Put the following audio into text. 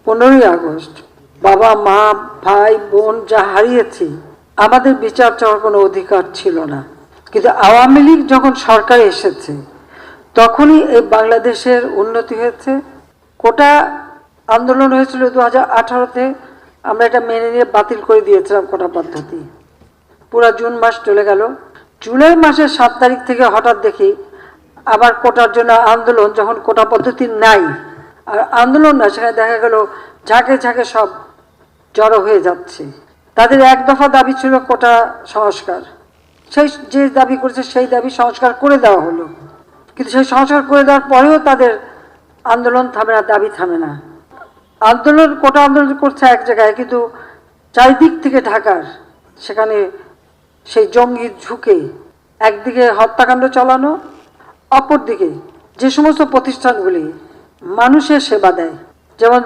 15ই August বাবা মা ভাই বোন যা হারিয়েছি, আমাদের বিচার চাওয়ার কোনো অধিকার ছিল না। কিন্তু আওয়ামী লীগ যখন সরকারে এসেছে তখনই এই বাংলাদেশের উন্নতি হয়েছে। কোটা আন্দোলন হয়েছিল 2018-তে, আমরা এটা মেনে নিয়ে বাতিল করে দিয়েছিলাম কোটা পদ্ধতি। পুরা জুন মাস চলে গেল, জুলাই মাসের 7 তারিখ থেকে হঠাৎ দেখি আবার কোটার জন্য আন্দোলন, যখন কোটা পদ্ধতি নাই আর আন্দোলন না, সেখানে দেখা গেল ঝাঁকে ঝাঁকে সব জড়ো হয়ে যাচ্ছে। তাদের এক দফা দাবি ছিল কোটা সংস্কার, সেই যে দাবি করেছে সেই দাবি সংস্কার করে দেওয়া হলো, কিন্তু সেই সংস্কার করে দেওয়ার পরেও তাদের আন্দোলন থামে না, দাবি থামে না। আন্দোলন কোটা আন্দোলন করছে এক জায়গায়, কিন্তু চারিদিক থেকে ঢাকার সেখানে সেই জঙ্গি ঝুঁকে একদিকে হত্যাকাণ্ড চালানো, অপরদিকে যে সমস্ত প্রতিষ্ঠানগুলি মানুষের সেবা দেয়, যেমন